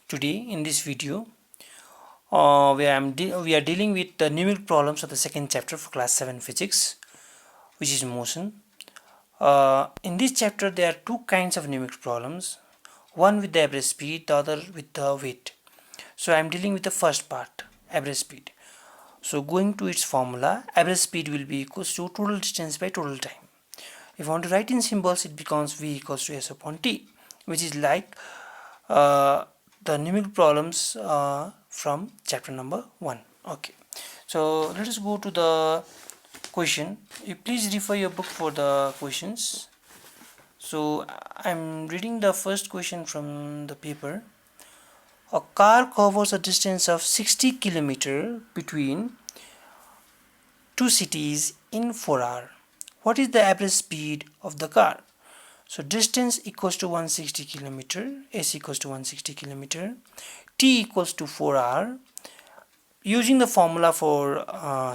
Today in this video we are dealing with the numeric problems of the second chapter for class 7 physics, which is motion. In this chapter there are two kinds of numeric problems, one with the average speed, the other with the weight. So I am dealing with the first part, average speed. So going to its formula, average speed will be equals to total distance by total time. If I want to write in symbols, it becomes v equals to s upon t, which is like the numerical problems from chapter number 1. Okay, so let us go to the question. You please refer your book for the questions. So I'm reading the first question from the paper. A car covers a distance of 60 km between two cities in 4 hours. What is the average speed of the car? So distance equals to 160 km, s equals to 160 km, t equals to 4 hour. Using the formula for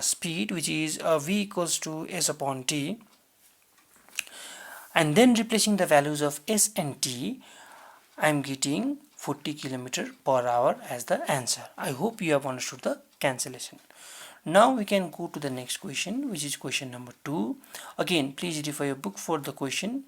speed, which is v equals to s upon t, and then replacing the values of s and t, I am getting 40 km per hour as the answer. I hope you have understood the cancellation. Now we can go to the next question, which is question number 2. Again, please refer your book for the question.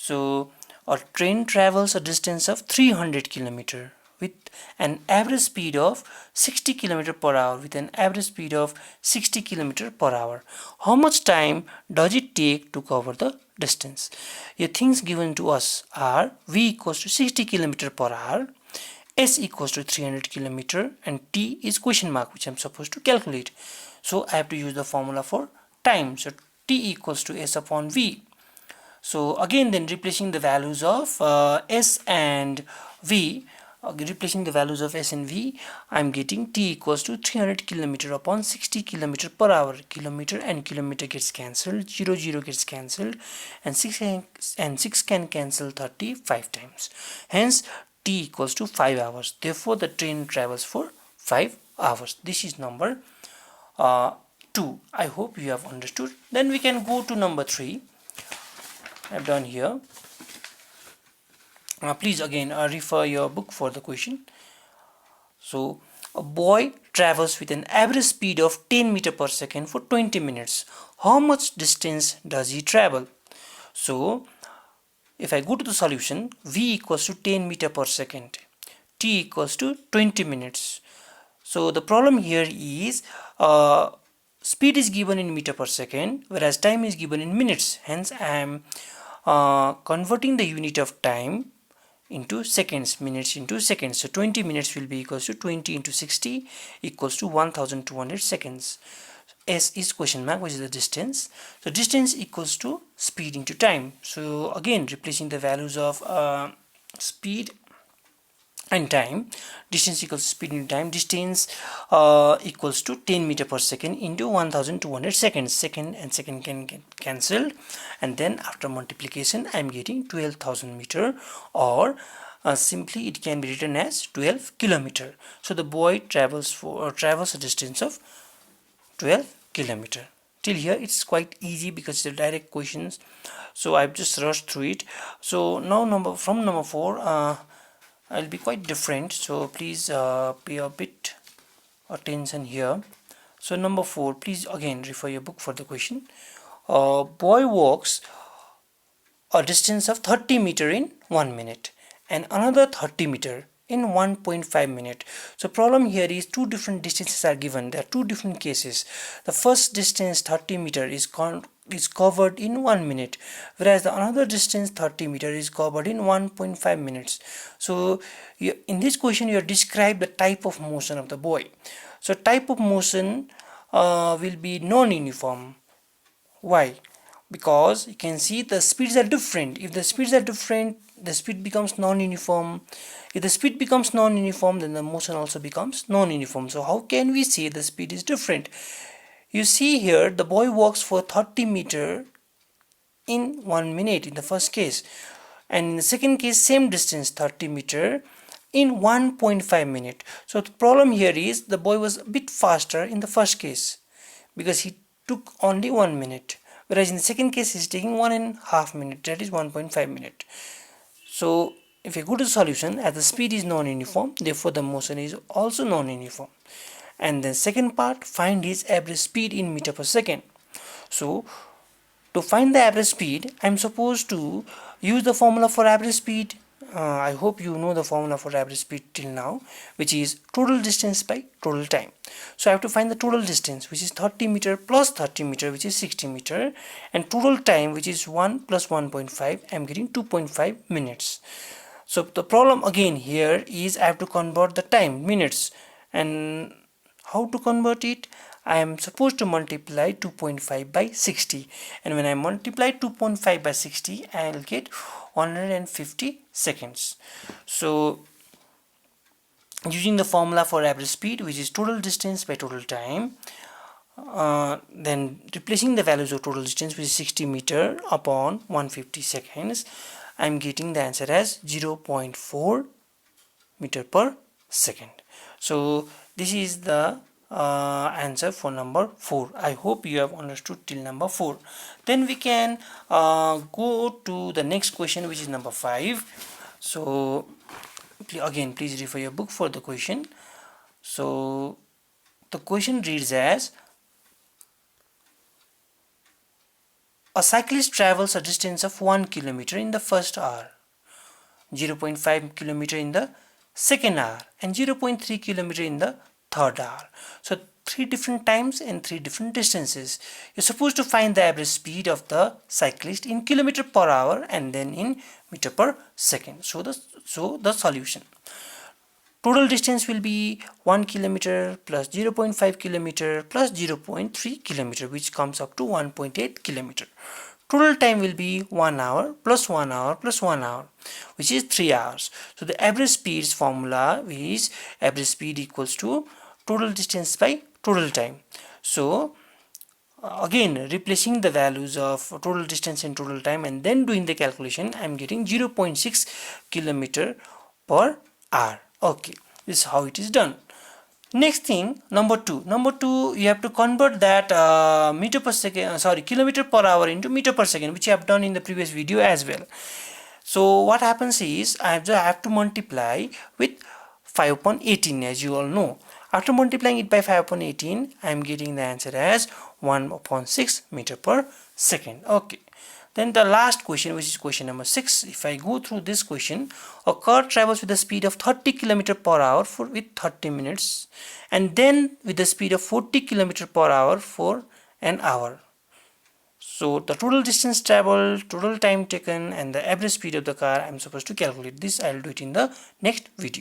So a train travels a distance of 300 km with an average speed of 60 km per hour with an average speed of 60 km per hour. How much time does it take to cover the distance? The things given to us are v equals to 60 km per hour, s equals to 300 km, and t is question mark, which I'm supposed to calculate. So I have to use the formula for time. So t equals to s upon v. So again, then replacing the values of s and v, I'm getting t equals to 300 km upon 60 km per hour. Kilometer and kilometer gets cancelled, 0 gets cancelled, and 6 can cancel 35 times. Hence t equals to 5 hours. Therefore the train travels for 5 hours. This is number 2. I hope you have understood. Then we can go to number 3. I've done here. Please again refer your book for the question. So a boy travels with an average speed of 10 meter per second for 20 minutes. How much distance does he travel? So if I go to the solution, v equals to 10 meter per second, t equals to 20 minutes. So the problem here is speed is given in meter per second, whereas time is given in minutes. Hence I am converting the unit of time into seconds, minutes into seconds. So 20 minutes will be equals to 20 into 60 equals to 1200 seconds. S is question mark, which is the distance. So distance equals to speed into time. So again, replacing the values of speed and time, distance equals speed into time. Distance equals to 10 meter per second into 1200 seconds. Second and second can get cancelled, and then after multiplication I am getting 12,000 meter, or simply it can be written as 12 kilometer. So the boy travels a distance of 12 kilometer. Till here it's quite easy because it's direct questions, so I've just rushed through it. So now number 4, I'll be quite different, so please pay a bit attention here. So number 4, please again refer your book for the question. Boy walks a distance of 30 meter in 1 minute and another 30 meter in 1.5 minute. So problem here is two different distances are given. There are two different cases. The first distance 30 meter is covered in 1 minute, whereas the another distance 30 meter is covered in 1.5 minutes. So in this question you are describe the type of motion of the boy. So type of motion will be non-uniform. Why? Because you can see the speeds are different. If the speeds are different, the speed becomes non-uniform. If the speed becomes non-uniform, then the motion also becomes non-uniform. So how can we say the speed is different? You see here the boy walks for 30 meter in 1 minute in the first case, and in the second case same distance 30 meter in 1.5 minute. So the problem here is the boy was a bit faster in the first case because he took only 1 minute, whereas in the second case he's taking 1.5 minutes, that is 1.5 minute. So if I go to the solution, as the speed is non-uniform, therefore the motion is also non-uniform. And then second part, find his average speed in meter per second. So to find the average speed, I'm supposed to use the formula for average speed. I hope you know the formula for average speed till now, which is total distance by total time. So I have to find the total distance, which is 30 meter plus 30 meter, which is 60 meter, and total time, which is 1 plus 1.5. I'm getting 2.5 minutes. So the problem again here is I have to convert the time, minutes, and how to convert it? I am supposed to multiply 2.5 by 60, and when I multiply 2.5 by 60, I will get 150 seconds. So using the formula for average speed, which is total distance by total time, then replacing the values of total distance, which is 60 meter upon 150 seconds, I'm getting the answer as 0.4 meter per second. So this is the answer for number 4. I hope you have understood till number 4. Then we can go to the next question, which is number 5. So again, please refer your book for the question. So the question reads as: a cyclist travels a distance of 1 kilometer in the first hour, 0.5 kilometer in the second hour, and 0.3 kilometer in the third hour. So 3 different times and 3 different distances. You're supposed to find the average speed of the cyclist in kilometer per hour and then in meter per second. So the solution. Total distance will be 1 kilometer plus 0.5 kilometer plus 0.3 kilometer, which comes up to 1.8 kilometer. Total time will be 1 hour plus 1 hour plus 1 hour, which is 3 hours. So the average speed's formula is average speed equals to total distance by total time. So again, replacing the values of total distance and total time and then doing the calculation, I'm getting 0.6 kilometer per hour. Okay, this is how it is done. Next thing, number 2, you have to convert that kilometer per hour into meter per second, which you have done in the previous video as well. So what happens is I have to multiply with 5 upon 18, as you all know. After multiplying it by 5 upon 18, I am getting the answer as 1 upon 6 meter per second. Okay. Then the last question, which is question number 6. If I go through this question, a car travels with a speed of 30 km per hour with 30 minutes, and then with the speed of 40 km per hour for an hour. So the total distance traveled, total time taken, and the average speed of the car, I'm supposed to calculate this. I'll do it in the next video.